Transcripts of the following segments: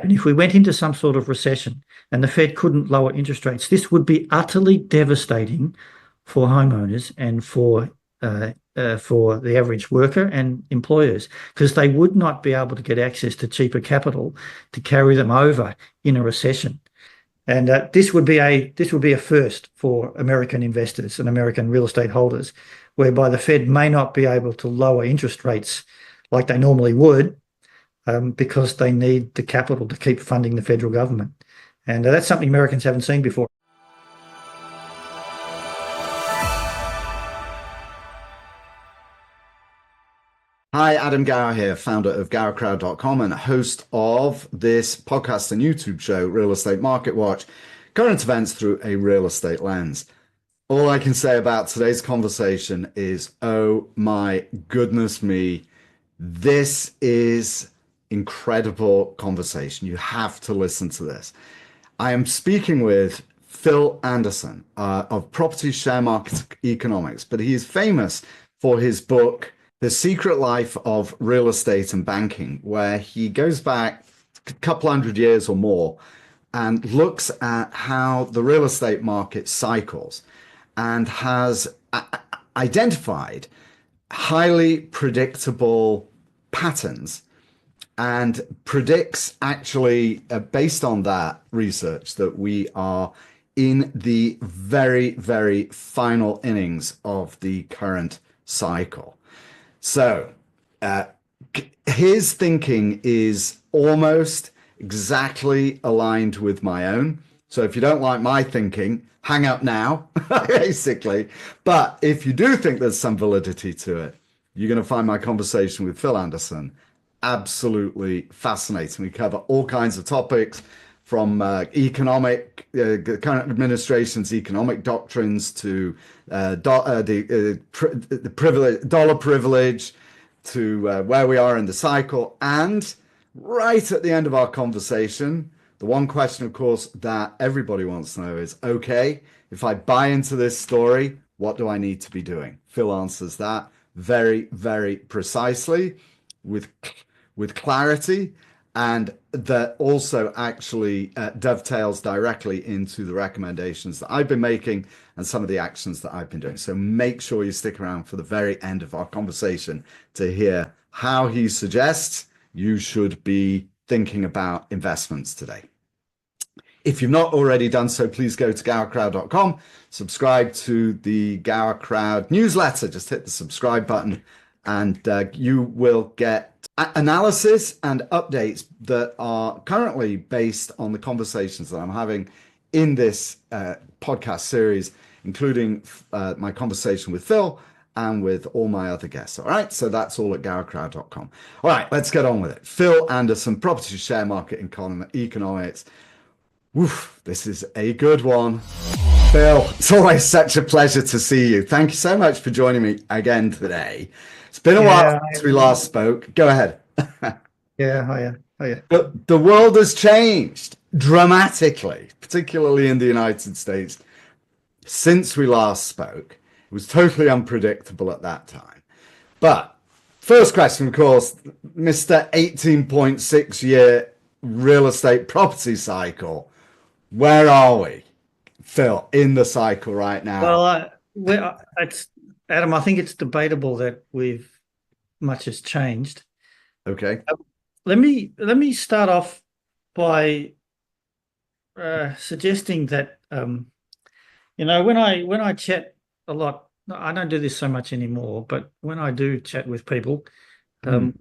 happen if we went into some sort of recession and the Fed couldn't lower interest rates, this would be utterly devastating for homeowners and for the average worker and employers, because they would not be able to get access to cheaper capital to carry them over in a recession. And this would be a first for American investors and American real estate holders, whereby the Fed may not be able to lower interest rates like they normally would, because they need the capital to keep funding the federal government. And that's something Americans haven't seen before. Hi, Adam Gower here, founder of GowerCrowd.com and host of this podcast and YouTube show, Real Estate Market Watch, current events through a real estate lens. All I can say about today's conversation is, oh my goodness me, this is incredible conversation. You have to listen to this. I am speaking with Phil Anderson of Property Sharemarket Economics, but he is famous for his book, The Secret Life of Real Estate and Banking, where he goes back a couple hundred years or more and looks at how the real estate market cycles and has identified highly predictable patterns and predicts, actually, based on that research, that we are in the very, very final innings of the current cycle. So his thinking is almost exactly aligned with my own. So if you don't like my thinking, hang up now, basically. But if you do think there's some validity to it, you're going to find my conversation with Phil Anderson absolutely fascinating. We cover all kinds of topics, from current administration's economic doctrines to dollar privilege, to where we are in the cycle. And right at the end of our conversation, the one question, of course, that everybody wants to know is, okay, if I buy into this story, what do I need to be doing? Phil answers that very, very precisely, with clarity, and that also actually dovetails directly into the recommendations that I've been making and some of the actions that I've been doing. So make sure you stick around for the very end of our conversation to hear how he suggests you should be thinking about investments today. If you've not already done so, please go to GowerCrowd.com, subscribe to the Gower Crowd newsletter. Just hit the subscribe button and you will get analysis and updates that are currently based on the conversations that I'm having in this podcast series, including my conversation with Phil and with all my other guests. All right, so that's all at GowerCrowd.com. All right, let's get on with it. Phil Anderson, Property Sharemarket Economics. Woof, this is a good one. Phil, it's always such a pleasure to see you. Thank you so much for joining me again today. It's been a while since we last spoke. Go ahead. Hiya. The world has changed dramatically, particularly in the United States, since we last spoke. It was totally unpredictable at that time. But first question, of course, Mr. 18.6 year real estate property cycle. Where are we, Phil, in the cycle right now? Well, Adam, I think it's debatable that much has changed. Okay. Let me start off by suggesting that when I chat a lot, I don't do this so much anymore, but when I do chat with people, I'm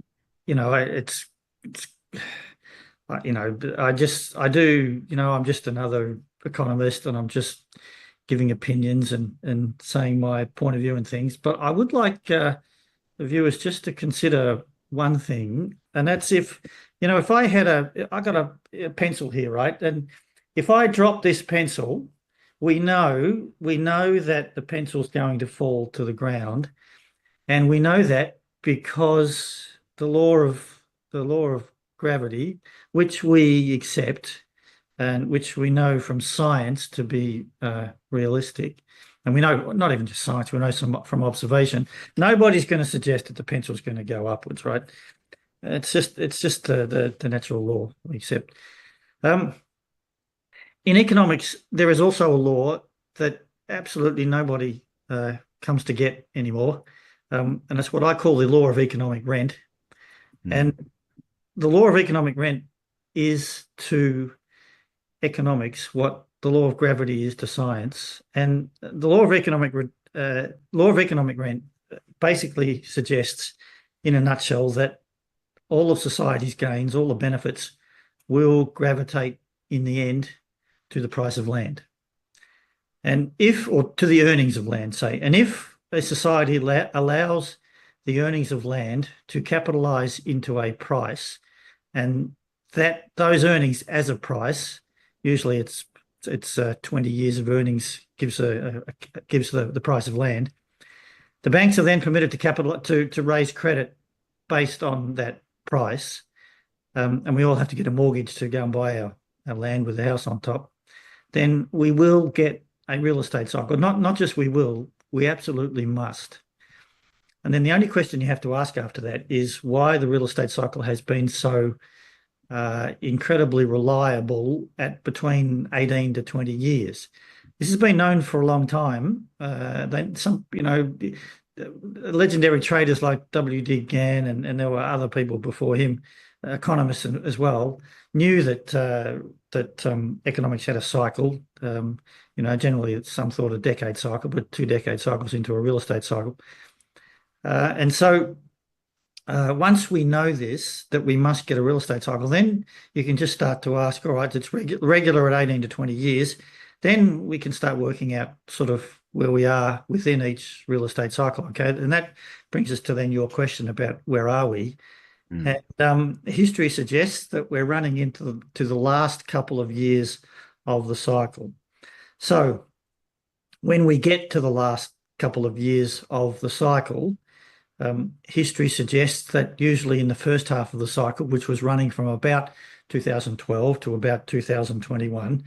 just another economist, and I'm just giving opinions and saying my point of view and things. But I would like the viewers just to consider one thing, and that's if I got a pencil here, right? And if I drop this pencil, we know that the pencil's going to fall to the ground, and we know that because the law of gravity, which we accept and which we know from science to be realistic, and we know not even just science, we know from observation, nobody's going to suggest that the pencil's going to go upwards, right? It's just the natural law we accept. In economics, there is also a law that absolutely nobody comes to get anymore, and it's what I call the law of economic rent. And the law of economic rent is to economics what the law of gravity is to science. And the law of economic rent basically suggests, in a nutshell, that all of society's gains, all the benefits, will gravitate in the end to the price of land. And or to the earnings of land, say, and if a society allows the earnings of land to capitalize into a price, and that those earnings as a price, usually it's 20 years of earnings gives the price of land. The banks are then permitted to raise credit based on that price, and we all have to get a mortgage to go and buy our land with a house on top. Then we will get a real estate cycle. Not just we absolutely must. And then the only question you have to ask after that is why the real estate cycle has been so incredibly reliable at between 18 to 20 years. This has been known for a long time. Legendary traders like W.D. Gann and there were other people before him, economists as well, knew that economics had a cycle. Generally it's some sort of decade cycle, but 2 decade cycles into a real estate cycle. And so once we know this, that we must get a real estate cycle, then you can just start to ask, all right, it's regular at 18 to 20 years. Then we can start working out sort of where we are within each real estate cycle. Okay. And that brings us to then your question about where are we? And history suggests that we're running into the last couple of years of the cycle. So when we get to the last couple of years of the cycle, history suggests that usually in the first half of the cycle, which was running from about 2012 to about 2021,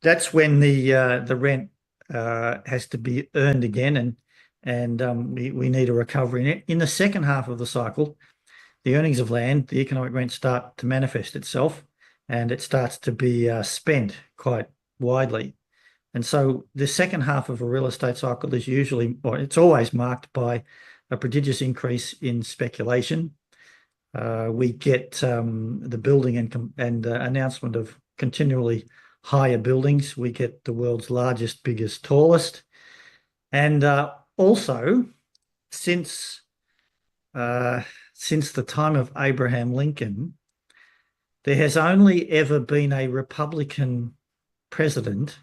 that's when the rent has to be earned again, and we need a recovery in it. In the second half of the cycle, the earnings of land, the economic rent, start to manifest itself, and it starts to be spent quite widely. And so the second half of a real estate cycle is usually, or it's always marked by a prodigious increase in speculation. We get the building and announcement of continually higher buildings. We get the world's largest, biggest, tallest. And also, since the time of Abraham Lincoln, there has only ever been a Republican president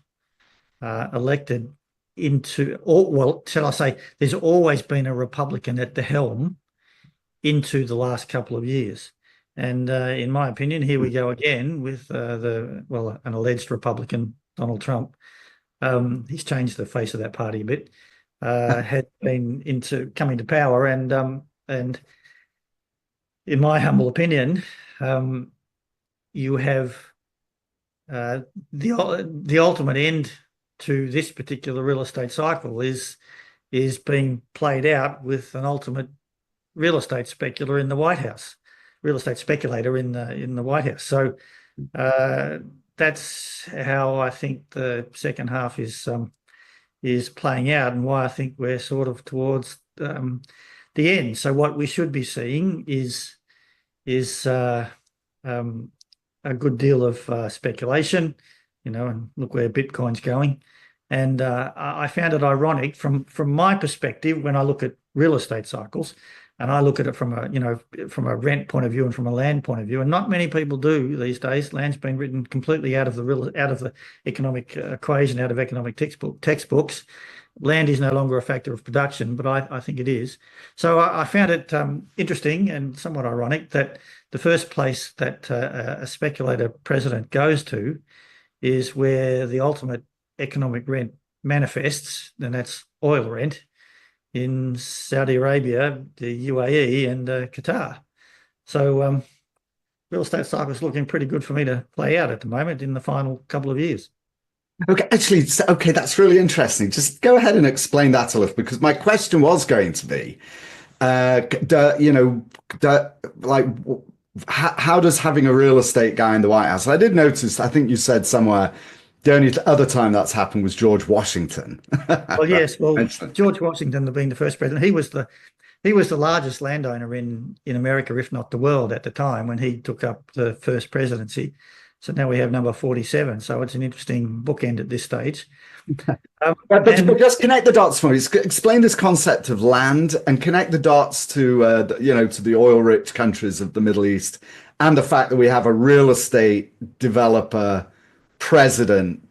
elected shall I say, there's always been a Republican at the helm into the last couple of years. And in my opinion, here we go again with an alleged Republican, Donald Trump. He's changed the face of that party a bit, had been coming to power. And in my humble opinion, you have the ultimate end to this particular real estate cycle is being played out with an ultimate real estate speculator in the White House. So that's how I think the second half is playing out, and why I think we're sort of towards the end. So what we should be seeing is a good deal of speculation, and look where Bitcoin's going. And I found it ironic from my perspective when I look at real estate cycles, and I look at it from a rent point of view and from a land point of view, and not many people do these days. Land's been written completely out of the economic equation, out of economic textbooks. Land is no longer a factor of production, but I think it is. So I found it interesting and somewhat ironic that the first place that a speculator president goes to is where the ultimate economic rent manifests, and that's oil rent in Saudi Arabia, the UAE, and Qatar. So real estate cycle is looking pretty good for me to play out at the moment in the final couple of years. Okay, actually, that's really interesting. Just go ahead and explain that a little, because my question was going to be, You know, like, how does having a real estate guy in the White House? I did notice, I think you said somewhere, the only other time that's happened was George Washington. Well, yes, well, Mentioned. George Washington being the first president, he was the largest landowner in America, if not the world, at the time when he took up the first presidency. So now we have number 47. So it's an interesting bookend at this stage. But just connect the dots for me. Explain this concept of land and connect the dots to to the oil-rich countries of the Middle East and the fact that we have a real estate developer president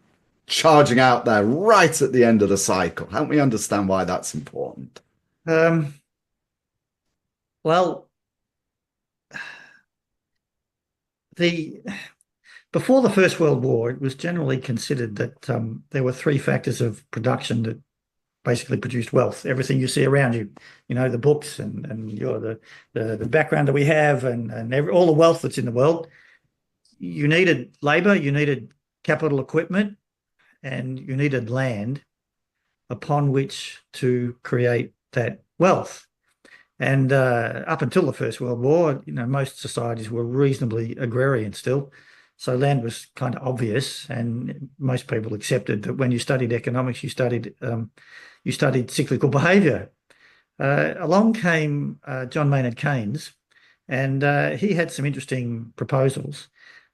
charging out there right at the end of the cycle. Help me understand why that's important. um, well, the before the First World War, it was generally considered that there were three factors of production that basically produced wealth. Everything you see around you, the books and the background that we have and all the wealth that's in the world. You needed labor, you needed capital equipment, and you needed land upon which to create that wealth. And up until the First World War, most societies were reasonably agrarian still. So land was kind of obvious, and most people accepted that when you studied economics, you studied cyclical behaviour. Along came John Maynard Keynes, and he had some interesting proposals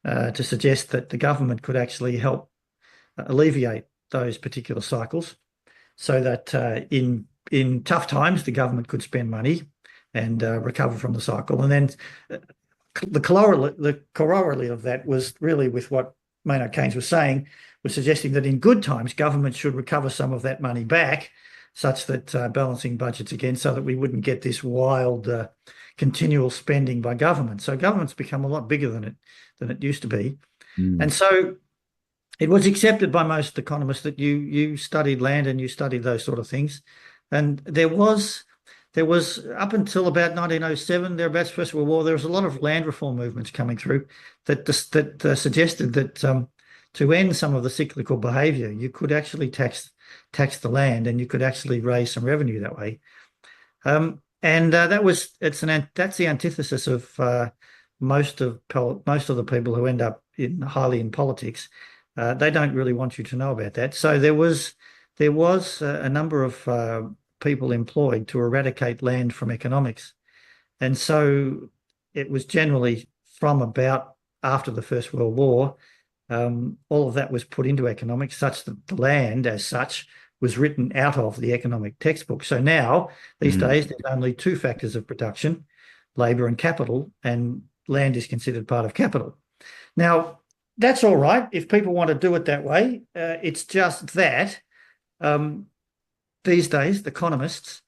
to suggest that the government could actually help alleviate those particular cycles, so that in tough times the government could spend money and recover from the cycle, and then the corollary of that was really with what Maynard Keynes was saying, was suggesting that in good times, government should recover some of that money back, such that balancing budgets again, so that we wouldn't get this wild continual spending by government. So government's become a lot bigger than it used to be. And so it was accepted by most economists that you studied land and you studied those sort of things. And there was up until about 1907, thereabouts, First World War, there was a lot of land reform movements coming through that suggested that to end some of the cyclical behaviour, you could actually tax the land, and you could actually raise some revenue that way. And that's the antithesis of most of the people who end up highly in politics. They don't really want you to know about that. So there was a number of people employed to eradicate land from economics. And so it was generally from about after the First World War, all of that was put into economics, such that the land as such was written out of the economic textbook. So now, these days, there's only two factors of production, labour and capital, and land is considered part of capital. Now, that's all right if people want to do it that way. It's just that these days, the economists,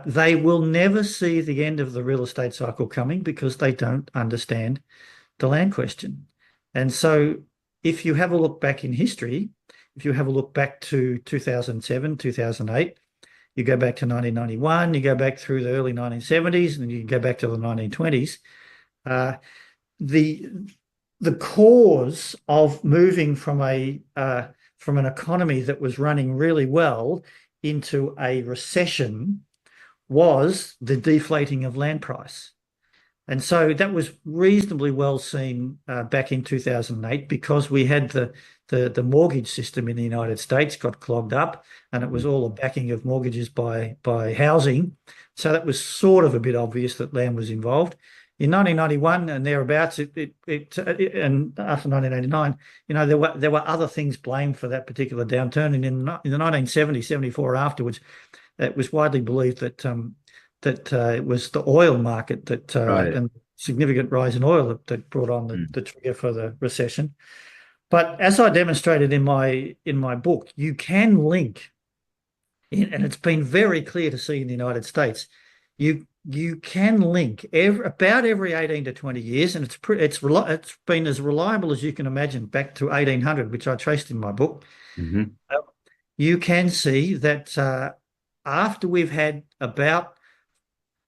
they will never see the end of the real estate cycle coming because they don't understand the land question. And so if you have a look back in history, if you have a look back to 2007, 2008, you go back to 1991, you go back through the early 1970s, and you go back to the 1920s, the cause of moving from an economy that was running really well into a recession was the deflating of land price. And so that was reasonably well seen back in 2008, because we had the mortgage system in the United States got clogged up, and it was all a backing of mortgages by housing. So that was sort of a bit obvious that land was involved. In 1991 and thereabouts, and after 1989, there were other things blamed for that particular downturn. And in the 1970, 74 afterwards, it was widely believed that it was the oil market that and significant rise in oil that brought on the trigger for the recession. But as I demonstrated in my book, you can link, and it's been very clear to see in the United States, you can link about every 18 to 20 years, and it's been as reliable as you can imagine back to 1800, which I traced in my book. You can see that after we've had about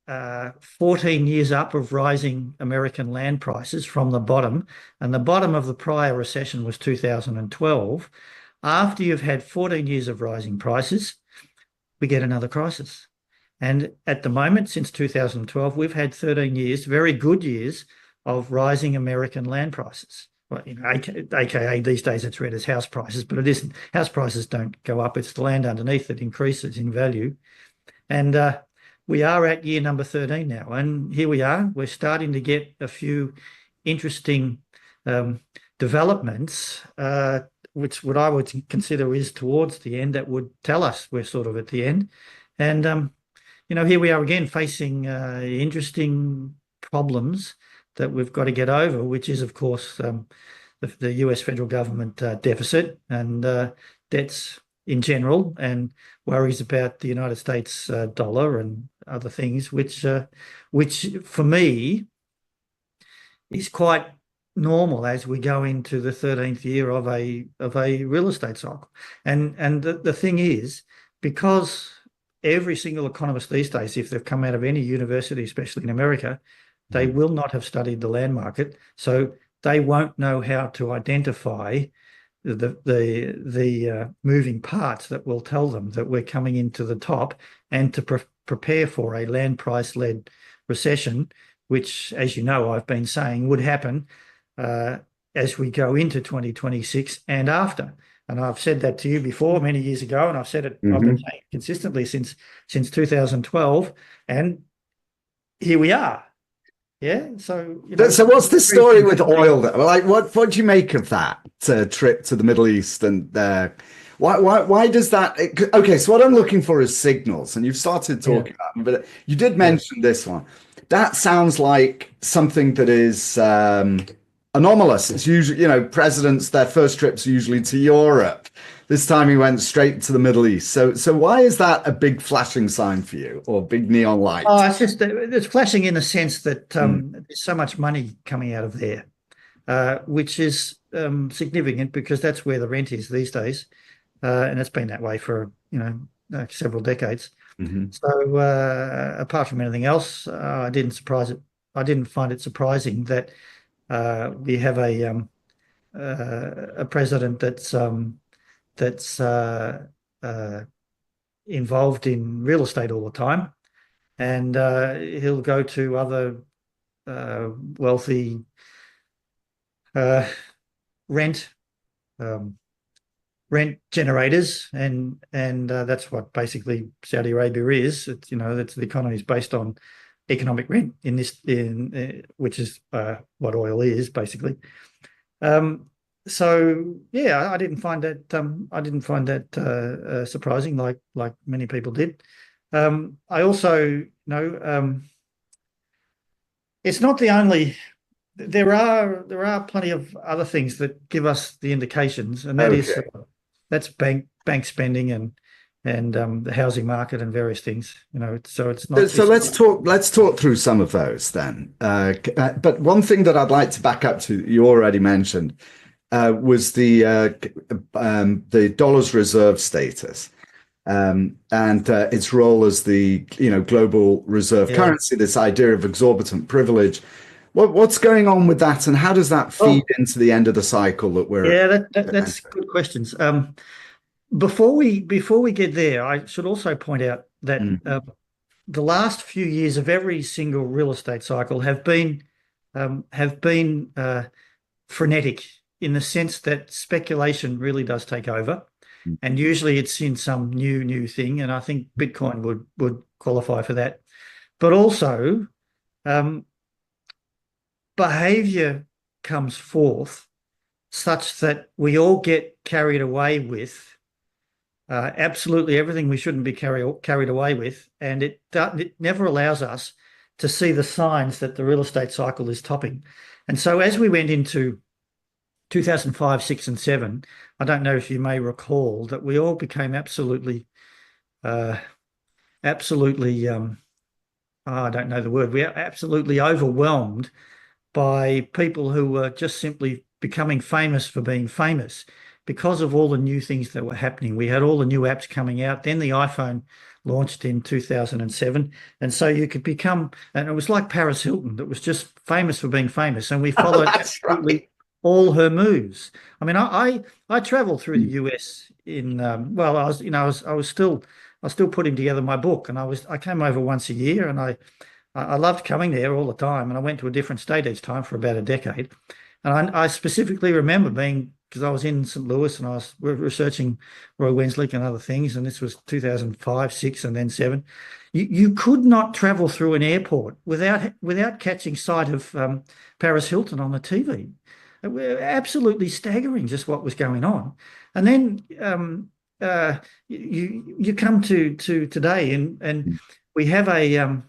14 years up of rising American land prices from the bottom, and the bottom of the prior recession was 2012. After you've had 14 years of rising prices, we get another crisis. And at the moment, since 2012, we've had 13 years, very good years, of rising American land prices. Well, AKA these days it's read as house prices, but it isn't. House prices don't go up. It's the land underneath that increases in value. And we are at year number 13 now. And here we are. We're starting to get a few interesting developments, which what I would consider is towards the end, that would tell us we're sort of at the end. And here we are again facing interesting problems that we've got to get over, which is, of course, the US federal government deficit and debts in general, and worries about the United States dollar and other things, which for me is quite normal as we go into the 13th year of a real estate cycle. And the thing is, because every single economist these days, if they've come out of any university, especially in America, they will not have studied the land market, so they won't know how to identify the moving parts that will tell them that we're coming into the top, and to prepare for a land price-led recession, which, as you know, I've been saying would happen as we go into 2026 and after. And I've said that to you before many years ago, and I've said it. I've been saying it consistently since 2012, and here we are. Yeah. So what's the story with oil? Like, what do you make of that trip to the Middle East? And why does that? Okay, so what I'm looking for is signals, and you've started talking about them, but you did mention this one. That sounds like something that is anomalous. It's usually, presidents, their first trips are usually to Europe. This time he went straight to the Middle East. So why is that a big flashing sign for you, or big neon light? Oh, it's flashing in the sense that there's so much money coming out of there, which is significant because that's where the rent is these days, and it's been that way for several decades. So apart from anything else, I didn't find it surprising that we have a president that's involved in real estate all the time, and he'll go to other wealthy rent generators, and that's what basically Saudi Arabia is. It's that's the economy is based on economic rent which is what oil is basically. So yeah, I didn't find that surprising, like many people did. I also it's not the only. There are plenty of other things that give us the indications, and that's bank spending and the housing market and various things. So it's not. So let's talk through some of those then. But one thing that I'd like to back up to, you already mentioned, was the dollar's reserve status, and its role as the global reserve currency. This idea of exorbitant privilege. What's going on with that, and how does that feed into the end of the cycle that we're? Yeah, that's good questions. Before we get there, I should also point out that the last few years of every single real estate cycle have been frenetic, in the sense that speculation really does take over, and usually it's in some new thing, and I think Bitcoin would qualify for that. But also, behavior comes forth such that we all get carried away with absolutely everything we shouldn't be carried away with, and it never allows us to see the signs that the real estate cycle is topping. And so as we went into 2005, 6, and 7, I don't know if you may recall that we all became absolutely I don't know the word. We are absolutely overwhelmed by people who were just simply becoming famous for being famous because of all the new things that were happening. We had all the new apps coming out. Then the iPhone launched in 2007. And so you could become, and it was like Paris Hilton, that was just famous for being famous. And we followed absolutely all her moves. I mean, I traveled through the US in, I was still I still putting together my book, and I came over once a year, and I loved coming there all the time, and I went to a different state each time for about a decade. And I specifically remember being, because I was in St. Louis and I was researching Roy Wensleek and other things, and this was 2005, 6, and then 7. You could not travel through an airport without catching sight of Paris Hilton on the TV. It were absolutely staggering just what was going on. And then you come to today, and we have an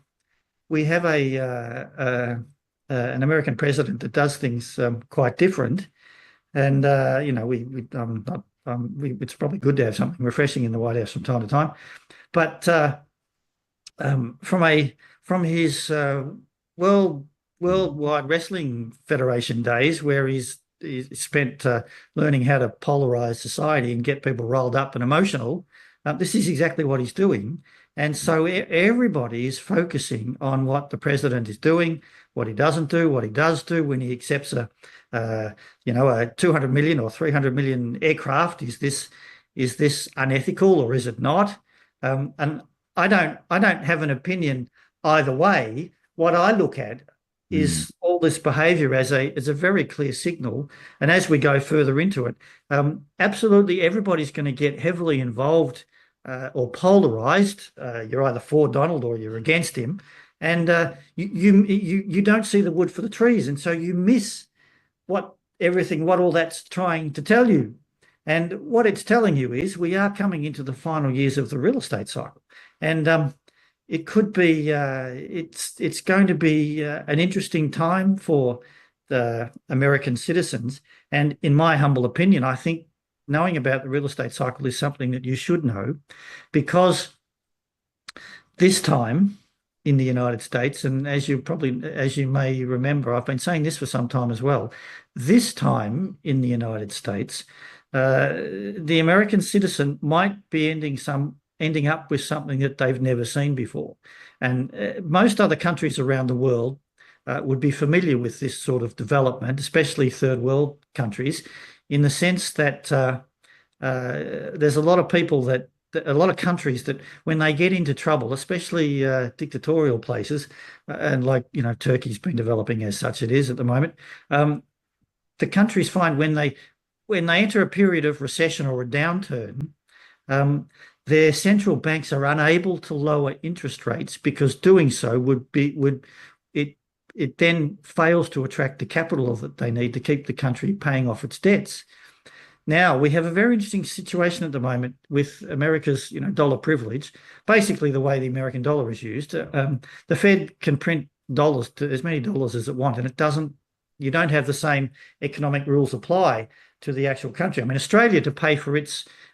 American president that does things quite different, and it's probably good to have something refreshing in the White House from time to time. But from his Worldwide Wrestling Federation days, where he's spent learning how to polarize society and get people rolled up and emotional, this is exactly what he's doing. And so everybody is focusing on what the president is doing, what he doesn't do, what he does do when he accepts a 200 million or 300 million aircraft. Is this unethical or is it not? And I don't have an opinion either way. What I look at is all this behaviour as a very clear signal. And as we go further into it, absolutely everybody's going to get heavily involved or polarised. You're either for Donald or you're against him, and you don't see the wood for the trees, and so you miss what all that's trying to tell you. And what it's telling you is we are coming into the final years of the real estate cycle, and it could be it's going to be an interesting time for the American citizens. And in my humble opinion, I think knowing about the real estate cycle is something that you should know, because this time in the United States, and as you may remember, I've been saying this for some time as well, this time in the United States, the American citizen might be ending up with something that they've never seen before. And most other countries around the world would be familiar with this sort of development, especially third world countries, in the sense that there's a lot of people a lot of countries that when they get into trouble, especially dictatorial places, and like, Turkey's been developing as such it is at the moment, the countries find when they enter a period of recession or a downturn, their central banks are unable to lower interest rates, because doing so it then fails to attract the capital that they need to keep the country paying off its debts. Now, we have a very interesting situation at the moment with America's, dollar privilege. Basically, the way the American dollar is used, the Fed can print dollars, to as many dollars as it wants, and you don't have the same economic rules apply to the actual country. I mean, Australia, to pay for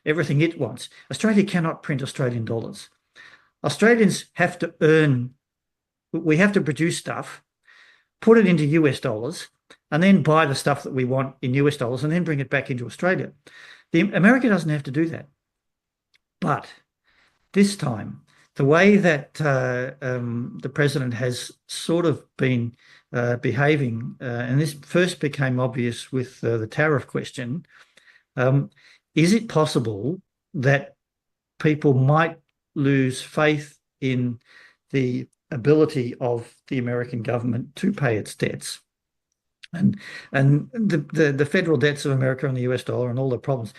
everything it wants, Australia cannot print Australian dollars. Australians have to we have to produce stuff, put it into US dollars, and then buy the stuff that we want in US dollars and then bring it back into Australia. America doesn't have to do that. But this time, the way that the president has sort of been behaving, and this first became obvious with the tariff question, is it possible that people might lose faith in the ability of the American government to pay its debts? And the federal debts of America and the US dollar and all the problems,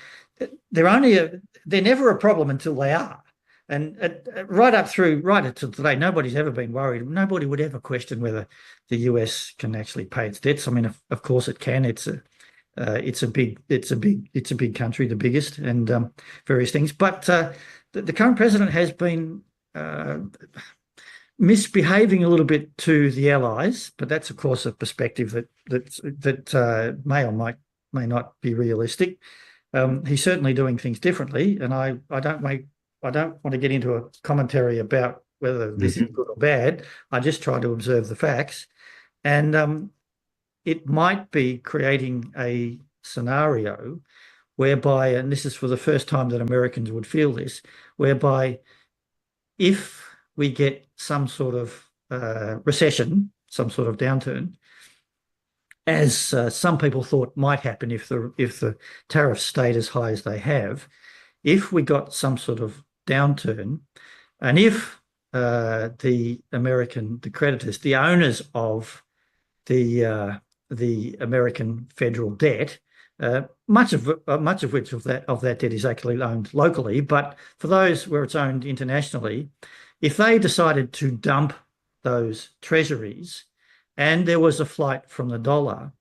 they're never a problem until they are. And right up to today, nobody's ever been worried. Nobody would ever question whether the US can actually pay its debts. I mean, of course it can. It's a big country, the biggest, and various things. But the current president has been misbehaving a little bit to the allies, but that's of course a perspective that may or may not be realistic. He's certainly doing things differently, and I don't want to get into a commentary about whether this is good or bad. I just try to observe the facts, and it might be creating a scenario whereby, and this is for the first time that Americans would feel this, whereby if we get some sort of recession, some sort of downturn, as some people thought might happen if the tariffs stayed as high as they have, if we got some sort of downturn, and if the creditors, the owners of the American federal debt, much of which of that debt is actually owned locally, but for those where it's owned internationally, if they decided to dump those treasuries and there was a flight from the dollar,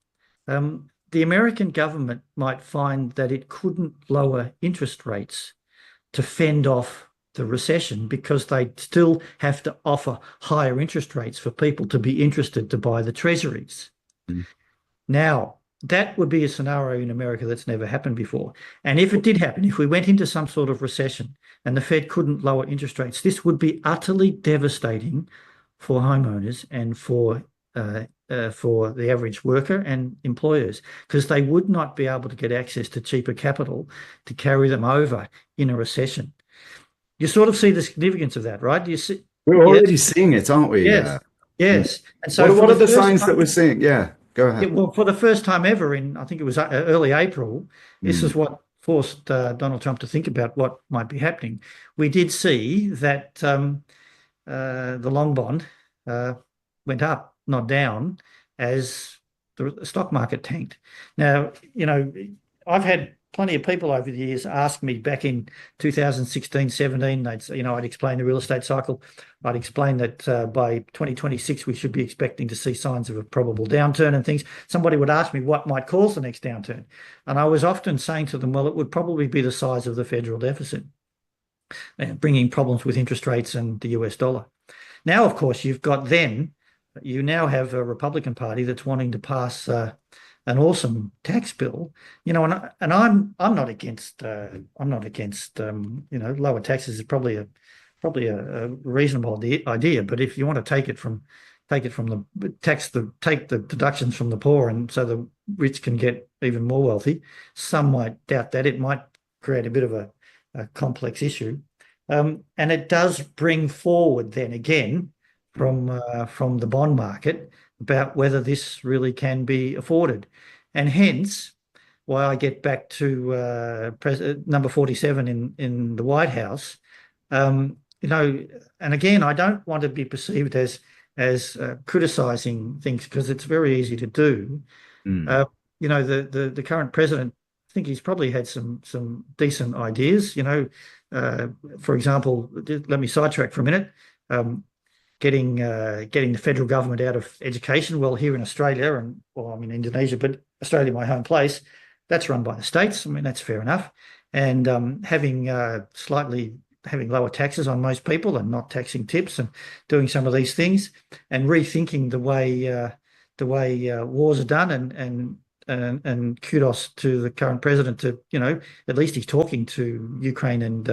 the American government might find that it couldn't lower interest rates to fend off the recession because they still have to offer higher interest rates for people to be interested to buy the treasuries. Mm. Now, that would be a scenario in America that's never happened before. And if it did happen, if we went into some sort of recession and the Fed couldn't lower interest rates, this would be utterly devastating for homeowners and for the average worker and employers, because they would not be able to get access to cheaper capital to carry them over in a recession. You sort of see the significance of that, right? You see, we're already seeing it, aren't we? Yes. Yes. And so what are the signs that we're seeing? Yeah, go ahead. Well, for the first time ever in, I think it was early April, this is what forced Donald Trump to think about what might be happening. We did see that the long bond went up, not down, as the stock market tanked. Now, I've had plenty of people over the years ask me back in 2016, 17, I'd explain the real estate cycle. I'd explain that by 2026, we should be expecting to see signs of a probable downturn and things. Somebody would ask me what might cause the next downturn. And I was often saying to them, well, it would probably be the size of the federal deficit, bringing problems with interest rates and the US dollar. Now, of course, you now have a Republican Party that's wanting to pass an awesome tax bill, and I'm not against lower taxes is probably a reasonable idea, but if you want to take the deductions from the poor, and so the rich can get even more wealthy, some might doubt that. It might create a bit of a complex issue, and it does bring forward then again from the bond market about whether this really can be afforded. And hence why I get back to number 47 in the White House. And again, I don't want to be perceived as criticizing things, because it's very easy to do. The current president, I think he's probably had some decent ideas. For example, let me sidetrack for a minute. Getting the federal government out of education. Well, here in Australia, I'm in Indonesia, but Australia, my home place, that's run by the states. I mean, that's fair enough. And having lower taxes on most people and not taxing tips and doing some of these things and rethinking the way wars are done, and kudos to the current president to, at least he's talking to Ukraine and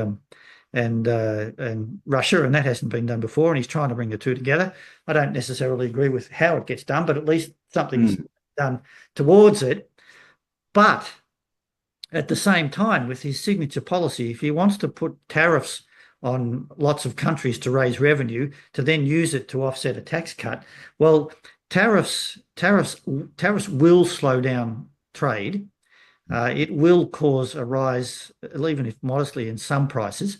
Russia, and that hasn't been done before, and he's trying to bring the two together. I don't necessarily agree with how it gets done, but at least something's done towards it. But at the same time, with his signature policy, if he wants to put tariffs on lots of countries to raise revenue, to then use it to offset a tax cut, well, tariffs will slow down trade. It will cause a rise, even if modestly, in some prices.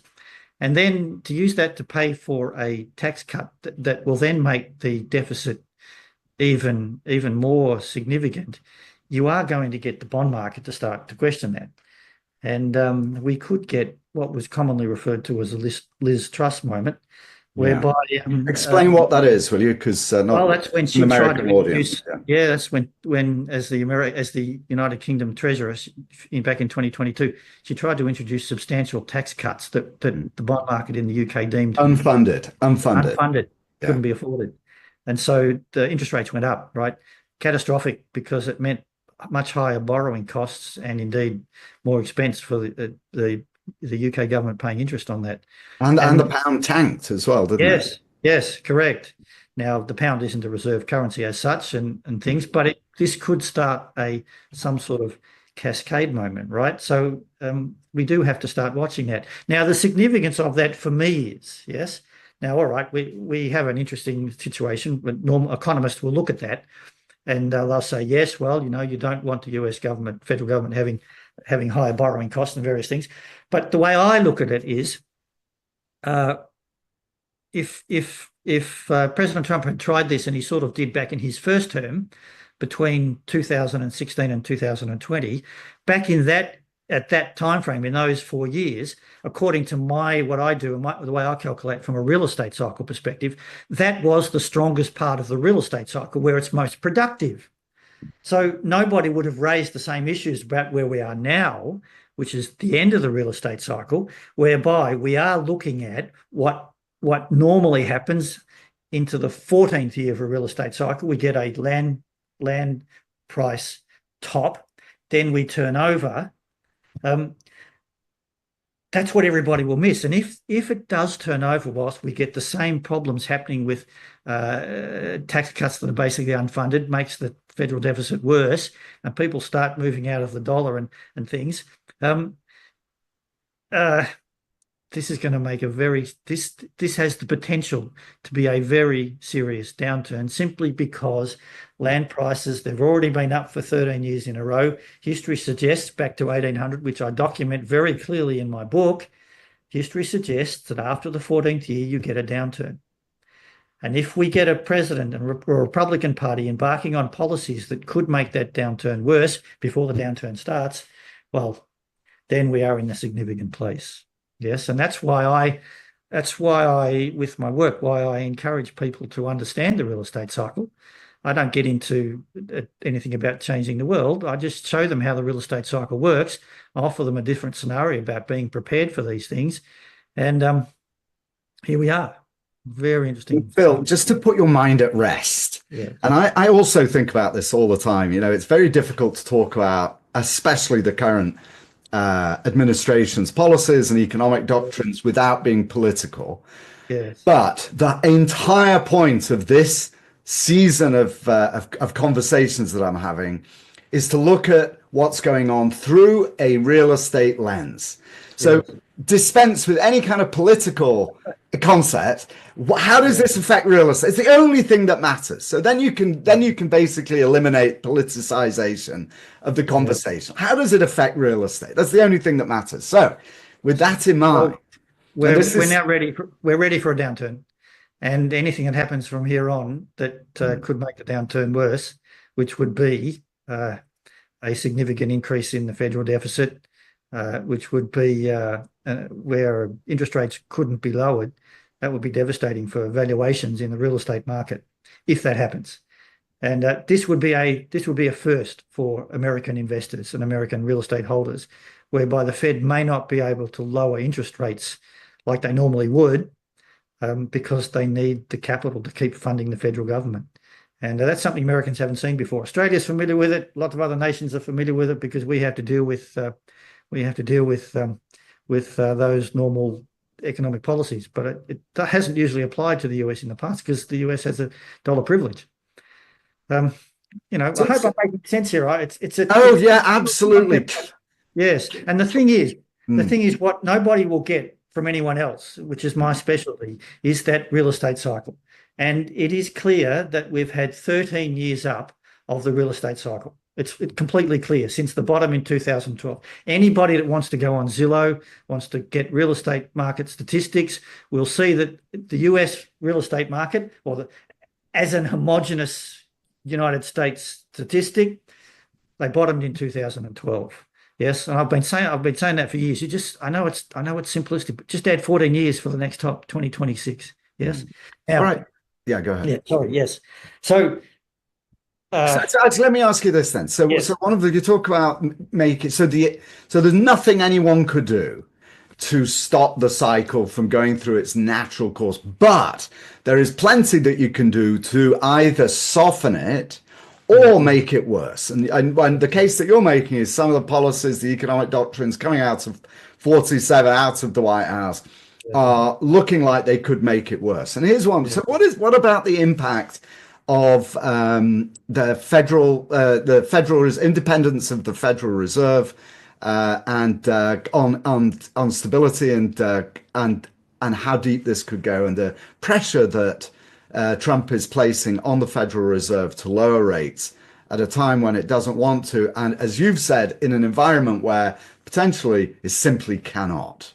And then to use that to pay for a tax cut that will then make the deficit even more significant, you are going to get the bond market to start to question that. And we could get what was commonly referred to as a Liz Truss moment, whereby explain what that is, will you? Because that's when she tried to introduce. Yeah, that's when as the United Kingdom Treasurer back in 2022, she tried to introduce substantial tax cuts that the bond market in the UK deemed unfunded, couldn't be afforded, and so the interest rates went up. Right, catastrophic, because it meant much higher borrowing costs and indeed more expense for the UK government paying interest on that. And the pound tanked as well, didn't it? Yes, correct. Now, the pound isn't a reserve currency as such and things, but this could start some sort of cascade moment, right? So we do have to start watching that. Now, the significance of that for me is, yes, now, all right, we have an interesting situation, but normal economists will look at that and they'll say, yes, well, you don't want the US government, federal government having higher borrowing costs and various things. But the way I look at it is, uh, if President Trump had tried this, and he sort of did back in his first term between 2016 and 2020, back in that at that time frame, in those 4 years, according to what I do and the way I calculate from a real estate cycle perspective, that was the strongest part of the real estate cycle where it's most productive. So nobody would have raised the same issues about where we are now, which is the end of the real estate cycle, whereby we are looking at what normally happens into the 14th year of a real estate cycle. We get a land price top, then we turn over. That's what everybody will miss. And if it does turn over whilst we get the same problems happening with tax cuts that are basically unfunded, makes the federal deficit worse, and people start moving out of the dollar and things, this is going to make this has the potential to be a very serious downturn, simply because land prices, they've already been up for 13 years in a row. History suggests, back to 1800, which I document very clearly in my book, history suggests that after the 14th year, you get a downturn. And if we get a president and a Republican Party embarking on policies that could make that downturn worse before the downturn starts, well, then we are in a significant place. Yes, and that's why I, with my work, why I encourage people to understand the real estate cycle. I don't get into anything about changing the world. I just show them how the real estate cycle works. I offer them a different scenario about being prepared for these things. And here we are. Very interesting. Bill, just to put your mind at rest. Yeah. And I also think about this all the time. You know, it's very difficult to talk about, especially the current administration's policies and economic doctrines, without being political. Yes. But the entire point of this season of conversations that I'm having is to look at what's going on through a real estate lens. So dispense with any kind of political concept. How does this affect real estate? It's the only thing that matters. So then you can basically eliminate politicization of the conversation. How does it affect real estate? That's the only thing that matters. So with that in mind, we're now ready for a downturn, and anything that happens from here on that could make the downturn worse, which would be a significant increase in the federal deficit, which would be where interest rates couldn't be lowered. That would be devastating for valuations in the real estate market if that happens. And this would be a first for American investors and American real estate holders, whereby the Fed may not be able to lower interest rates like they normally would, because they need the capital to keep funding the federal government. And that's something Americans haven't seen before. Australia's familiar with it. Lots of other nations are familiar with it because we have to deal with those normal economic policies. But it hasn't usually applied to the US in the past because the US has a dollar privilege. I hope I'm making sense here, right? Yeah, absolutely. Yes, and the thing is, what nobody will get from anyone else, which is my specialty, is that real estate cycle. And it is clear that we've had 13 years up of the real estate cycle. It's completely clear since the bottom in 2012. Anybody that wants to go on Zillow, wants to get real estate market statistics, will see that the US real estate market, as an homogenous United States statistic, they bottomed in 2012. Yes, and I've been saying that for years. I know it's simplistic, but just add 14 years for the next top 2026. Yes. Now, all right. Yeah, go ahead. Yeah, sorry. Yes. So let me ask you this then. So one of you talk about so there's nothing anyone could do to stop the cycle from going through its natural course, but there is plenty that you can do to either soften it or make it worse. And the case that you're making is some of the policies, the economic doctrines coming out of 47, out of the White House, are looking like they could make it worse. And here's one. So what about the impact of the federal independence of the Federal Reserve and on stability and how deep this could go, and the pressure that Trump is placing on the Federal Reserve to lower rates at a time when it doesn't want to, and as you've said, in an environment where potentially it simply cannot?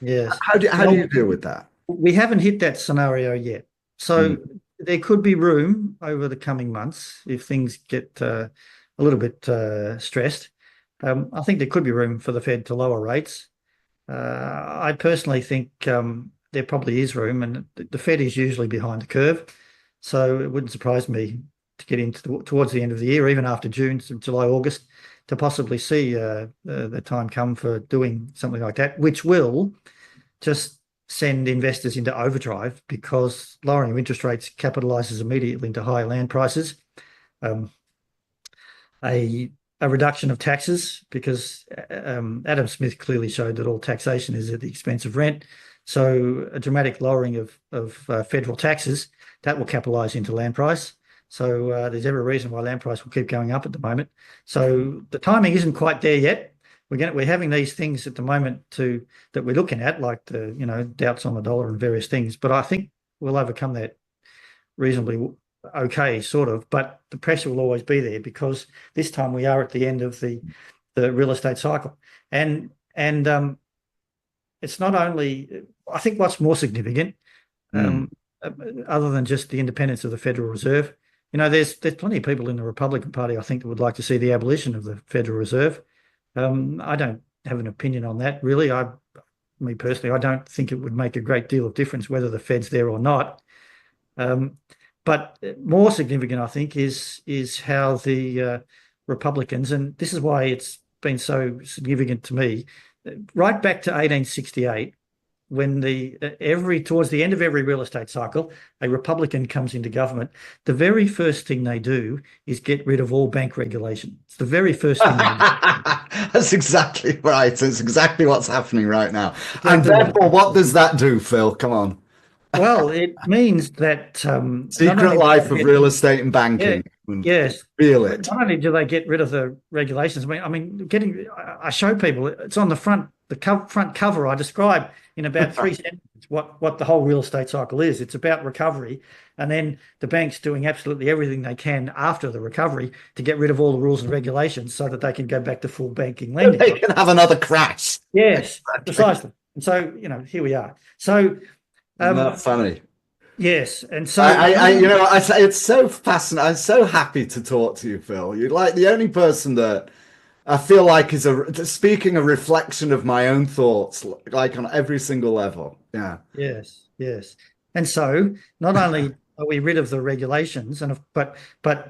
Yes. How do you Well, deal with that? we haven't hit that scenario yet. Mm, So there could be room over the coming months if things get a little bit stressed. I think there could be room for the Fed to lower rates. I personally think there probably is room, and the Fed is usually behind the curve. So it wouldn't surprise me to get into towards the end of the year, even after June, July, August, to possibly see the time come for doing something like that, which will just send investors into overdrive because lowering of interest rates capitalizes immediately into higher land prices. Um, a a reduction of taxes because Adam Smith clearly showed that all taxation is at the expense of rent. So a dramatic lowering of federal taxes that will capitalize into land price. So there's every reason why land price will keep going up at the moment. So the timing isn't quite there yet. We're having these things at the moment that we're looking at, like the doubts on the dollar and various things. But I think we'll overcome that reasonably okay, sort of, but the pressure will always be there because this time we are at the end of the real estate cycle. And it's not only, I think what's more significant, mm. um, other than just the independence of the Federal Reserve, there's plenty of people in the Republican Party, I think, that would like to see the abolition of the Federal Reserve. I don't have an opinion on that, really. Me personally, I don't think it would make a great deal of difference whether the Fed's there or not. But more significant, I think, is how the Republicans, and this is why it's been so significant to me, right back to 1868, when towards the end of every real estate cycle, a Republican comes into government, the very first thing they do is get rid of all bank regulation. It's the very first thing they do. That's exactly right. It's exactly what's happening right now. And Exactly what. therefore, what does that do, Phil? Come on. Well, it means that not Secret only do life they of get. real estate and Yeah, banking. yes. Feel But it. not only do they get rid of the regulations, I show people it's on the front cover. I describe in about 3 sentences what the whole real estate cycle is. It's about recovery, and then the banks doing absolutely everything they can after the recovery to get rid of all the rules and regulations so that they can go back to full banking lending. They can have another crash. Yes, Exactly. precisely. And so, here we are. So, Isn't that um, funny? yes, and so not only. I say it's so fascinating. I'm so happy to talk to you, Phil. You're like the only person that I feel like is speaking a reflection of my own thoughts, like on every single level. Yeah. Yes, yes. And so not only are we rid of the regulations, but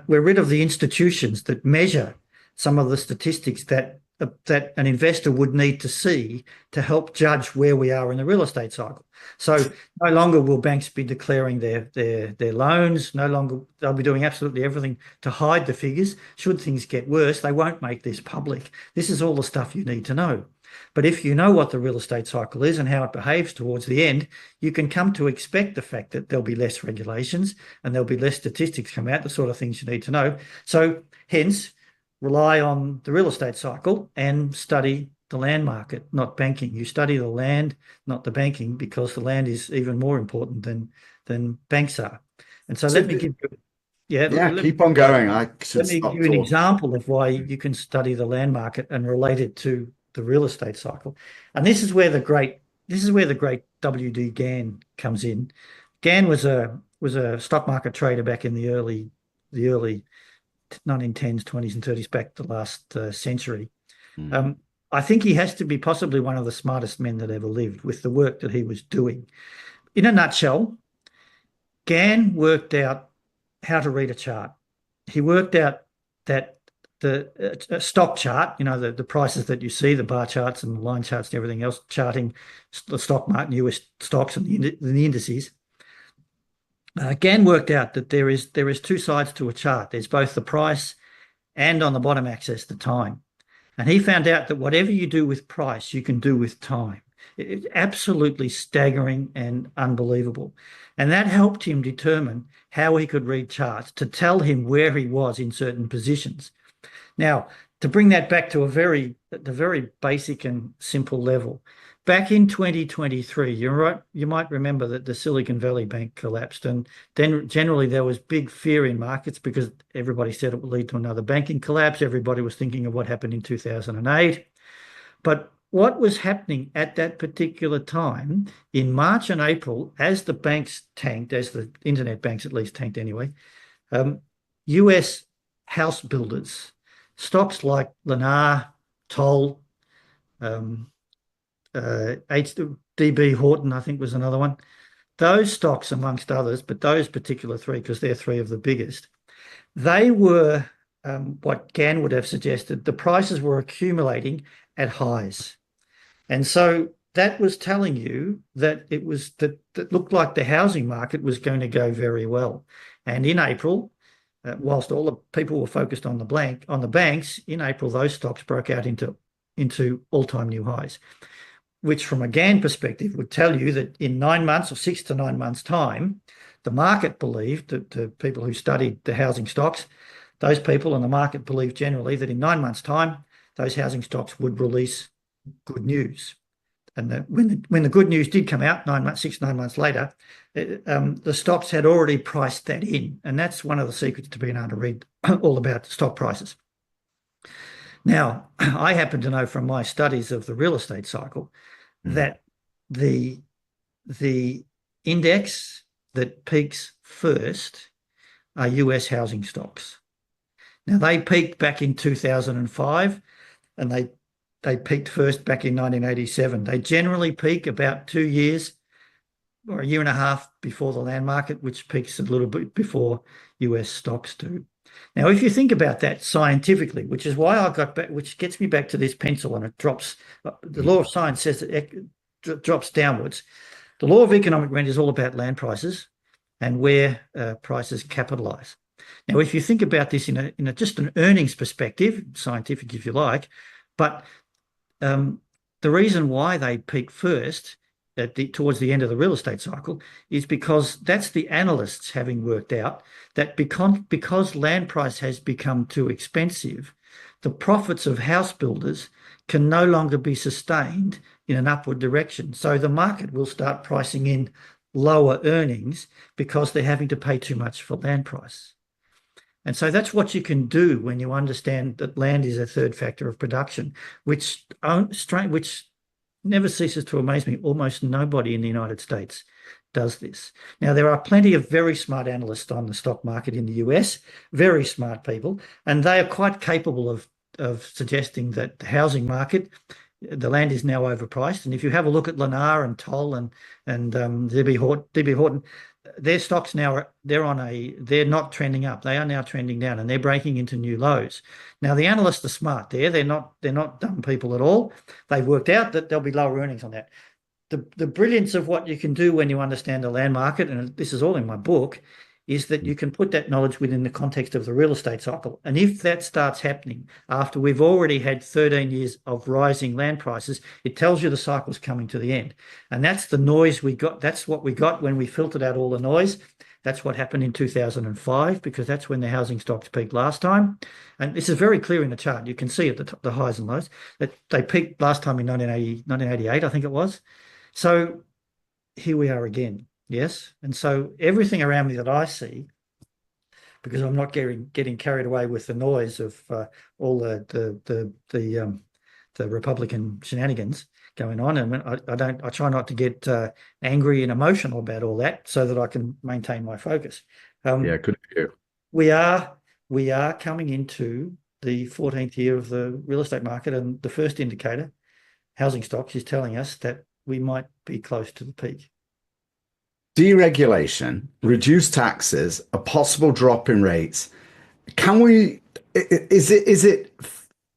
we're rid of the institutions that measure some of the statistics that an investor would need to see to help judge where we are in the real estate cycle. So no longer will banks be declaring their loans. No longer they'll be doing absolutely everything to hide the figures. Should things get worse, they won't make this public. This is all the stuff you need to know. But if you know what the real estate cycle is and how it behaves towards the end, you can come to expect the fact that there'll be less regulations and there'll be less statistics come out, the sort of things you need to know. So hence, rely on the real estate cycle and study the land market, not banking. You study the land, not the banking, because the land is even more important than banks are. And so So, let me give you, yeah, yeah, keep on going. I should let me give stop you an talking. example of why you can study the land market and relate it to the real estate cycle. And this is where the great W.D. Gann comes in. Gann was a stock market trader back in the early 1910s, 20s, and 30s, back the last century. Mm. Um, I think he has to be possibly one of the smartest men that ever lived with the work that he was doing. In a nutshell, Gann worked out how to read a chart. He worked out that the stock chart, the prices that you see, the bar charts and the line charts and everything else, charting the stock market, US stocks and the indices. Gann worked out that there is two sides to a chart. There's both the price and on the bottom axis the time. And he found out that whatever you do with price, you can do with time. It's absolutely staggering and unbelievable. And that helped him determine how he could read charts to tell him where he was in certain positions. Now, to bring that back to the very basic and simple level, back in 2023, you might remember that the Silicon Valley Bank collapsed, and then generally there was big fear in markets because everybody said it would lead to another banking collapse. Everybody was thinking of what happened in 2008. But what was happening at that particular time in March and April, as the banks tanked, as the internet banks at least tanked anyway, US house builders, stocks like Lennar, Toll, DB Horton, I think was another one. Those stocks, amongst others, but those particular three, because they're three of the biggest, they were what Gann would have suggested. The prices were accumulating at highs. And so that was telling you that it looked like the housing market was going to go very well. And in April, whilst all the people were focused on the banks, in April those stocks broke out into all-time new highs, which from a Gann perspective would tell you that in 9 months or 6 to 9 months' time, the market believed, that the people who studied the housing stocks, those people in the market believed generally that in 9 months' time, those housing stocks would release good news. And that when the good news did come out 6 to 9 months later, the stocks had already priced that in. And that's one of the secrets to being able to read all about stock prices. Now, I happen to know from my studies of the real estate cycle that the index that peaks first are US housing stocks. Now, they peaked back in 2005, and they peaked first back in 1987. They generally peak about 2 years or a year and a half before the land market, which peaks a little bit before US stocks do. Now, if you think about that scientifically, which is why which gets me back to this pencil, and it drops. The law of science says that it drops downwards. The law of economic rent is all about land prices and where prices capitalize. Now, if you think about this in just an earnings perspective, scientific if you like, but the reason why they peak first towards the end of the real estate cycle is because that's the analysts having worked out that because land price has become too expensive, the profits of house builders can no longer be sustained in an upward direction. So the market will start pricing in lower earnings because they're having to pay too much for land price. And so that's what you can do when you understand that land is a third factor of production, which never ceases to amaze me. Almost nobody in the United States does this. Now, there are plenty of very smart analysts on the stock market in the US, very smart people, and they are quite capable of suggesting that the housing market, the land is now overpriced. And if you have a look at Lennar and Toll and DB Horton, their stocks now they're not trending up. They are now trending down, and they're breaking into new lows. Now, the analysts are smart there. They're not dumb people at all. They've worked out that there'll be lower earnings on that. The brilliance of what you can do when you understand the land market, and this is all in my book, is that you can put that knowledge within the context of the real estate cycle. And if that starts happening after we've already had 13 years of rising land prices, it tells you the cycle's coming to the end. And that's the noise we got. That's what we got when we filtered out all the noise. That's what happened in 2005, because that's when the housing stocks peaked last time. And this is very clear in the chart. You can see at the highs and lows that they peaked last time in 1988, I think it was. So here we are again. Yes. And so everything around me that I see, because I'm not getting carried away with the noise of all the Republican shenanigans going on, and I try not to get angry and emotional about all that, so that I can maintain my focus. Yeah, good for you. We are coming into the 14th year of the real estate market, and the first indicator, housing stocks, is telling us that we might be close to the peak. Deregulation, reduced taxes, a possible drop in rates. Is it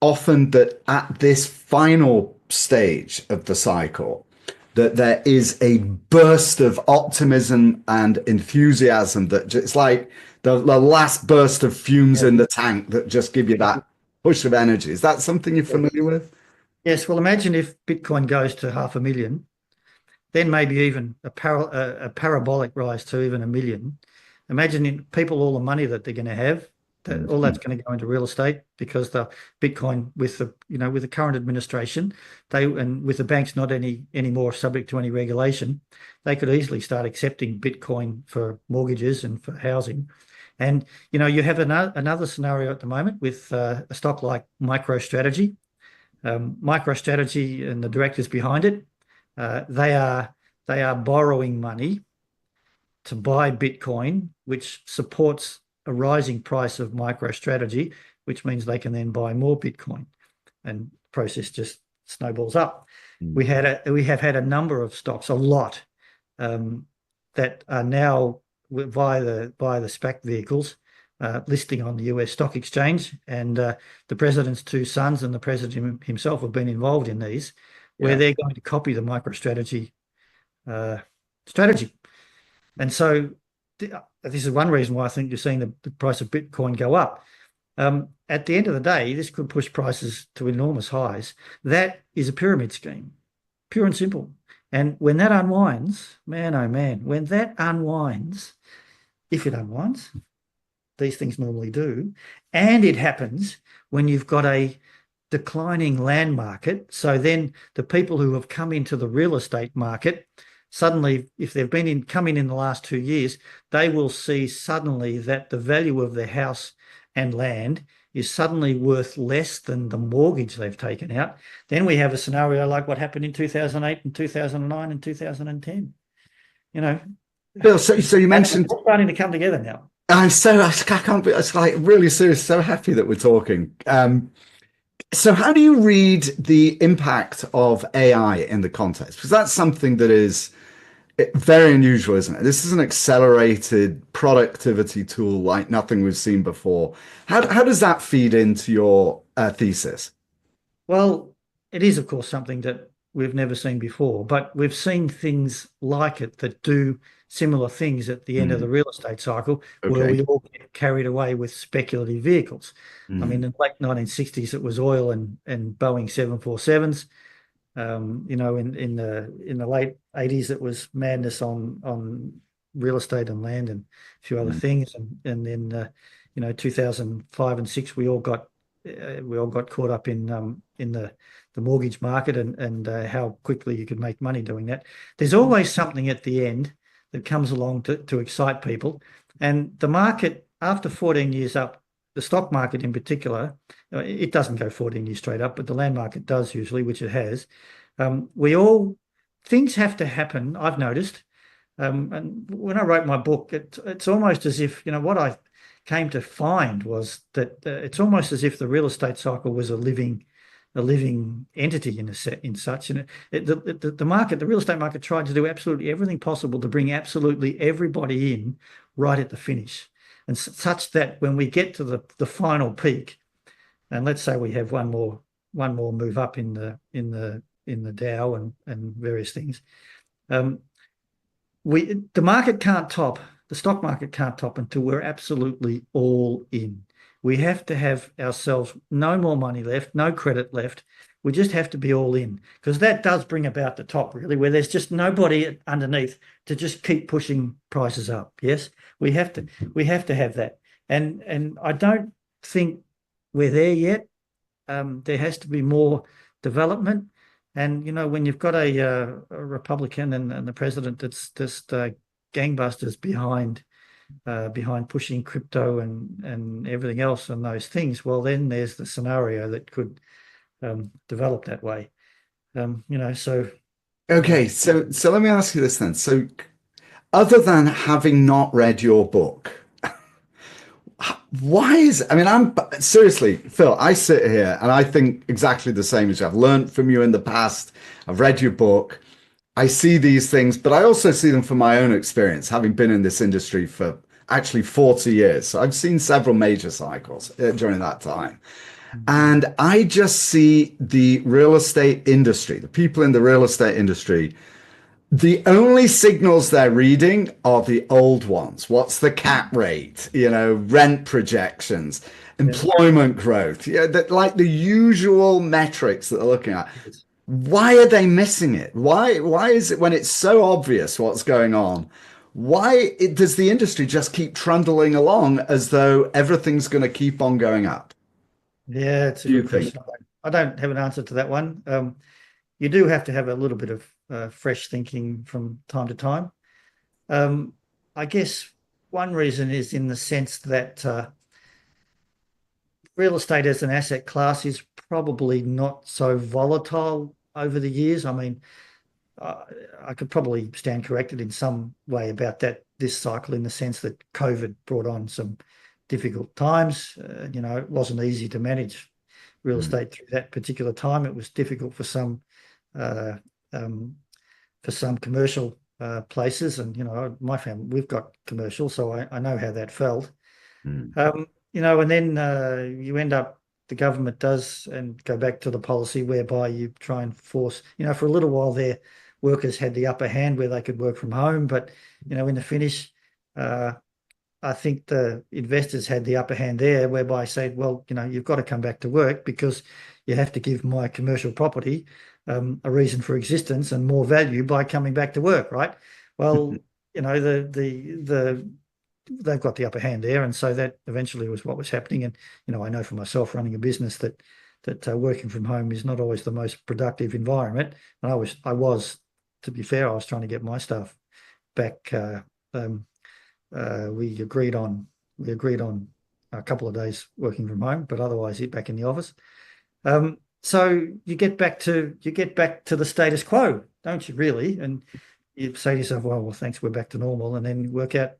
often that at this final stage of the cycle that there is a burst of optimism and enthusiasm that it's like the last burst of fumes in the tank that just give you that push of energy? Is that something you're familiar with? Yes. Well, imagine if Bitcoin goes to 500,000. Then maybe even a parabolic rise to even 1 million. Imagine people all the money that they're going to have. All that's going to go into real estate, because the Bitcoin with the current administration, and with the banks not any more subject to any regulation, they could easily start accepting Bitcoin for mortgages and for housing. And you have another scenario at the moment with a stock like MicroStrategy. MicroStrategy and the directors behind it, they are borrowing money to buy Bitcoin, which supports a rising price of MicroStrategy, which means they can then buy more Bitcoin, and the process just snowballs up. Mm. We have had a number of stocks, a lot, that are now via the SPAC vehicles, listing on the US stock exchange, and the president's two sons and the president himself have been involved in these, where they're going to copy the MicroStrategy strategy. And so this is one reason why I think you're seeing the price of Bitcoin go up. At the end of the day, this could push prices to enormous highs. That is a pyramid scheme, pure and simple. And when that unwinds, man, oh man, when that unwinds, if it unwinds, these things normally do, and it happens when you've got a declining land market. So then the people who have come into the real estate market, suddenly, if they've come in the last 2 years, they will see suddenly that the value of their house and land is suddenly worth less than the mortgage they've taken out. Then we have a scenario like what happened in 2008 and 2009 and 2010. Bill, so you mentioned it's starting to come together now. I can't be, it's like really serious, so happy that we're talking. So how do you read the impact of AI in the context? Because that's something that is very unusual, isn't it? This is an accelerated productivity tool like nothing we've seen before. How does that feed into your thesis? Well, it is, of course, something that we've never seen before, but we've seen things like it that do similar things at the end of the real estate cycle, where we all get carried away with speculative vehicles. I mean, in the late 1960s, it was oil and Boeing 747s. In the late 80s, it was madness on real estate and land and a few other things. And then 2005 and 6, we all got caught up in the mortgage market and how quickly you could make money doing that. There's always something at the end that comes along to excite people. And the market, after 14 years up, the stock market in particular, it doesn't go 14 years straight up, but the land market does usually, which it has. Things have to happen, I've noticed. And when I wrote my book, it's almost as if, what I came to find was that it's almost as if the real estate cycle was a living entity in such. And the real estate market tried to do absolutely everything possible to bring absolutely everybody in right at the finish, and such that when we get to the final peak, and let's say we have one more move up in the Dow and various things, the market can't top. The stock market can't top until we're absolutely all in. We have to have ourselves no more money left, no credit left. We just have to be all in, because that does bring about the top, really, where there's just nobody underneath to just keep pushing prices up. Yes, we have to have that. And I don't think we're there yet. There has to be more development. And, when you've got a Republican and the president that's just gangbusters behind pushing crypto and everything else and those things, well, then there's the scenario that could develop that way. So. Okay, so let me ask you this then. So other than having not read your book, I'm seriously, Phil, I sit here and I think exactly the same as you. I've learned from you in the past. I've read your book. I see these things, but I also see them from my own experience, having been in this industry for actually 40 years. So I've seen several major cycles during that time. And I just see the real estate industry, the people in the real estate industry, the only signals they're reading are the old ones. What's the cap rate? Rent projections, employment growth, like the usual metrics that they're looking at. Why are they missing it? Why is it, when it's so obvious what's going on, does the industry just keep trundling along as though everything's going to keep on going up? Yeah, it's a good question. I don't have an answer to that one. You do have to have a little bit of fresh thinking from time to time. I guess one reason is in the sense that real estate as an asset class is probably not so volatile over the years. I mean, I could probably stand corrected in some way about this cycle, in the sense that COVID brought on some difficult times. It wasn't easy to manage real estate through that particular time. It was difficult for some uh, commercial places, and my family, we've got commercial, so I know how that felt. And then you end up, the government does, and go back to the policy whereby you try and force, for a little while there, workers had the upper hand where they could work from home, but in the finish, I think the investors had the upper hand there, whereby I said, well, you've got to come back to work, because you have to give my commercial property a reason for existence and more value by coming back to work, right? Well, they've got the upper hand there, and so that eventually was what was happening. And I know for myself, running a business, that working from home is not always the most productive environment. And I was, to be fair, I was trying to get my staff back. We agreed on a couple of days working from home, but otherwise back in the office. So you get back to the status quo, don't you, really? And you say to yourself, well, thanks, we're back to normal, and then work out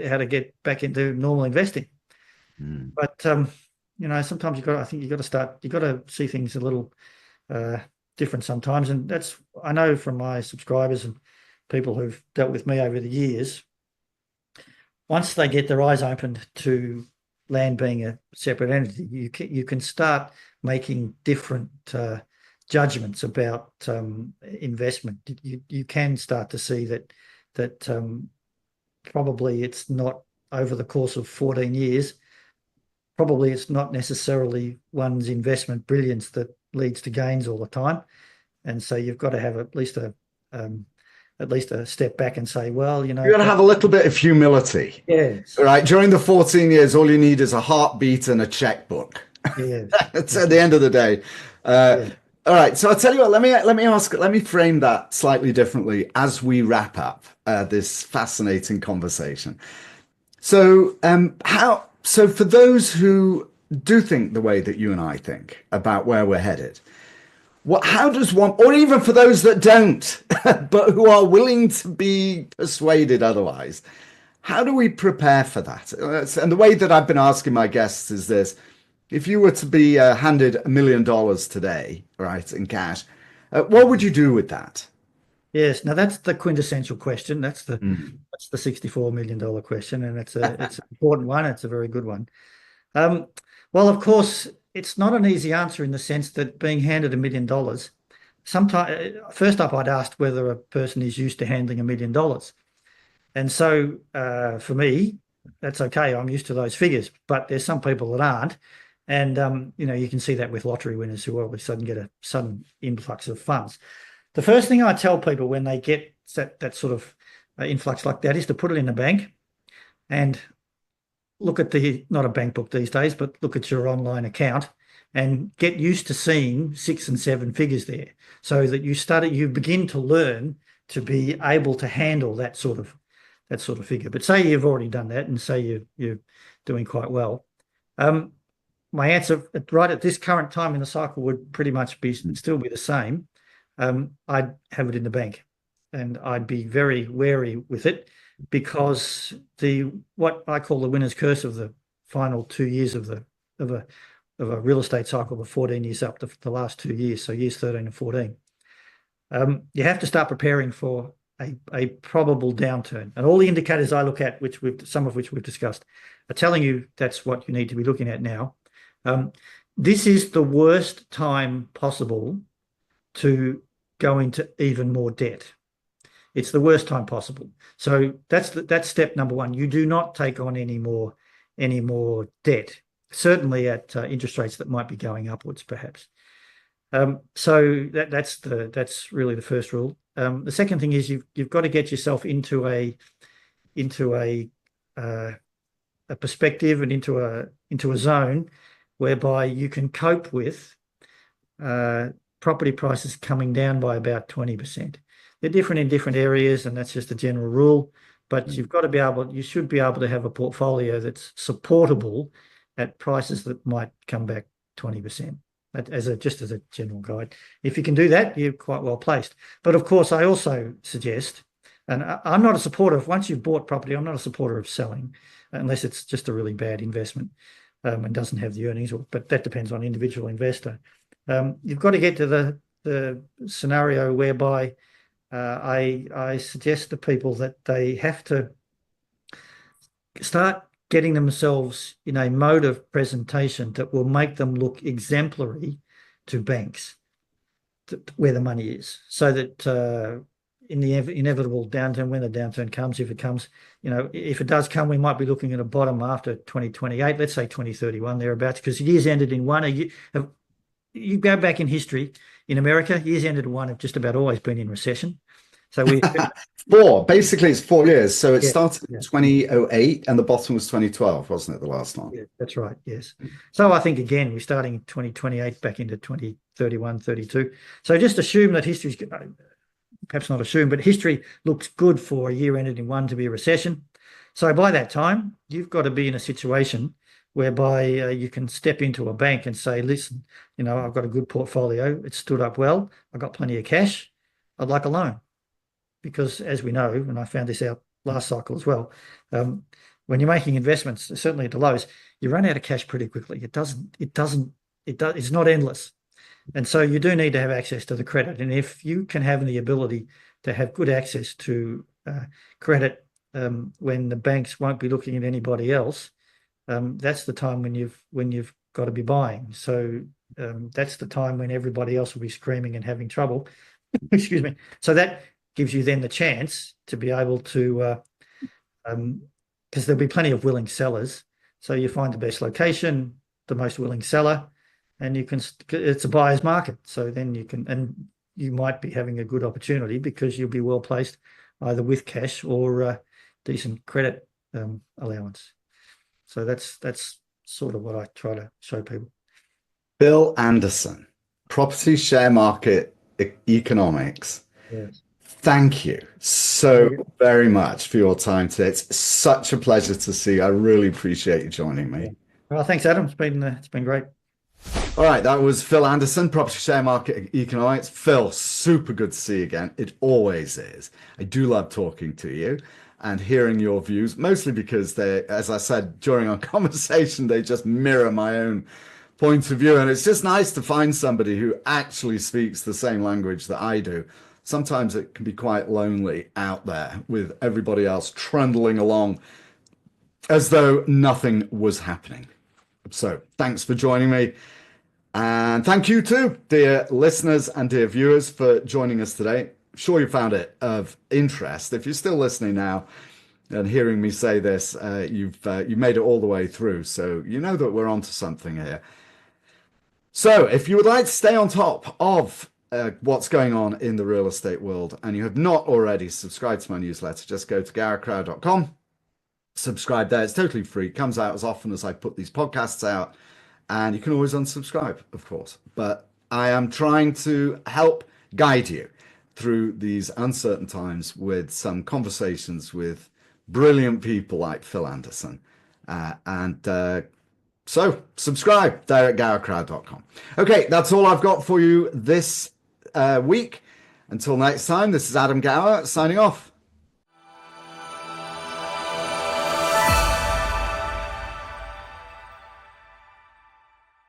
how to get back into normal investing. But sometimes you've got to see things a little different sometimes. And that's, I know from my subscribers and people who've dealt with me over the years, once they get their eyes opened to land being a separate entity, you can start making different judgments about investment. You can start to see that probably it's not, over the course of 14 years, probably it's not necessarily one's investment brilliance that leads to gains all the time. And so you've got to have at least a step back and say, well, You got to have a little bit of humility. Yes. Right. During the 14 years, all you need is a heartbeat and a checkbook. Yes. It's at the end of the day. All right. So I'll tell you what, let me frame that slightly differently as we wrap up this fascinating conversation. So for those who do think the way that you and I think about where we're headed, how does one, or even for those that don't, but who are willing to be persuaded otherwise, how do we prepare for that? And the way that I've been asking my guests is this: if you were to be handed $1 million today, right, in cash, what would you do with that? Yes. Now that's the quintessential question. That's the $64 million question, and it's an important one. It's a very good one. Well, of course, it's not an easy answer, in the sense that being handed $1 million, sometimes, first up, I'd asked whether a person is used to handling $1 million. And so for me, that's okay. I'm used to those figures, but there's some people that aren't. And, you can see that with lottery winners who all of a sudden get a sudden influx of funds. The first thing I tell people when they get that sort of influx like that is to put it in the bank and look at not a bank book these days, but look at your online account and get used to seeing 6 and 7 figures there, so that you begin to learn to be able to handle that sort of figure. But say you've already done that, and say you're doing quite well. My answer right at this current time in the cycle would pretty much still be the same. I'd have it in the bank, and I'd be very wary with it, because what I call the winner's curse of the final 2 years of a real estate cycle, the 14 years up to the last 2 years, so years 13 and 14. You have to start preparing for a probable downturn, and all the indicators I look at, some of which we've discussed, are telling you that's what you need to be looking at now. This is the worst time possible to go into even more debt. It's the worst time possible. So that's step number one. You do not take on any more debt, certainly at interest rates that might be going upwards, perhaps. So that's really the first rule. The second thing is you've got to get yourself into a perspective and into a zone whereby you can cope with property prices coming down by about 20%. They're different in different areas, and that's just a general rule. But you should be able to have a portfolio that's supportable at prices that might come back 20%. just as a general guide. If you can do that, you're quite well placed. But of course, I also suggest, and I'm not a supporter of, once you've bought property, I'm not a supporter of selling unless it's just a really bad investment and doesn't have the earnings, but that depends on individual investor. You've got to get to the scenario whereby I suggest to people that they have to start getting themselves in a mode of presentation that will make them look exemplary to banks where the money is, so that in the inevitable downturn, when the downturn comes, if it comes, if it does come, we might be looking at a bottom after 2028, let's say 2031, thereabouts, because years ended in one. You go back in history in America, years ended in one have just about always been in recession. So basically it's 4 years. So it started in 2008 and the bottom was 2012, wasn't it, the last one? Yeah, that's right. Yes. So I think, again, we're starting in 2028 back into 2031, 32. So just assume that history's, perhaps not assume, but history looks good for a year ended in one to be a recession. So by that time, you've got to be in a situation whereby you can step into a bank and say, listen, I've got a good portfolio. It's stood up well. I've got plenty of cash. I'd like a loan. Because as we know, and I found this out last cycle as well, when you're making investments, certainly at the lows, you run out of cash pretty quickly. It's not endless. And so you do need to have access to the credit. And if you can have the ability to have good access to credit when the banks won't be looking at anybody else, that's the time when you've got to be buying. So that's the time when everybody else will be screaming and having trouble. Excuse me. So that gives you then the chance to be able to, because there'll be plenty of willing sellers. So you find the best location, the most willing seller, and it's a buyer's market. So then you might be having a good opportunity because you'll be well placed either with cash or decent credit allowance. So that's sort of what I try to show people. Phil Anderson, Property Share Market Economics. Yes. Thank you so very much for your time today. It's such a pleasure to see you. I really appreciate you joining me. Yeah. Well, thanks, Adam. It's been great. All right, that was Phil Anderson, Property Share Market Economics. Phil, super good to see you again. It always is. I do love talking to you and hearing your views, mostly because they, as I said during our conversation, they just mirror my own point of view. And it's just nice to find somebody who actually speaks the same language that I do. Sometimes it can be quite lonely out there with everybody else trundling along as though nothing was happening. So thanks for joining me. And thank you too, dear listeners and dear viewers, for joining us today. I'm sure you found it of interest. If you're still listening now and hearing me say this, you've made it all the way through. So you know that we're onto something here. So if you would like to stay on top of what's going on in the real estate world and you have not already subscribed to my newsletter, just go to garacrowd.com, subscribe there. It's totally free. It comes out as often as I put these podcasts out, and you can always unsubscribe, of course. But I am trying to help guide you through these uncertain times with some conversations with brilliant people like Phil Anderson. So subscribe there at garacrowd.com. Okay, that's all I've got for you this week. Until next time, this is Adam Gower signing off.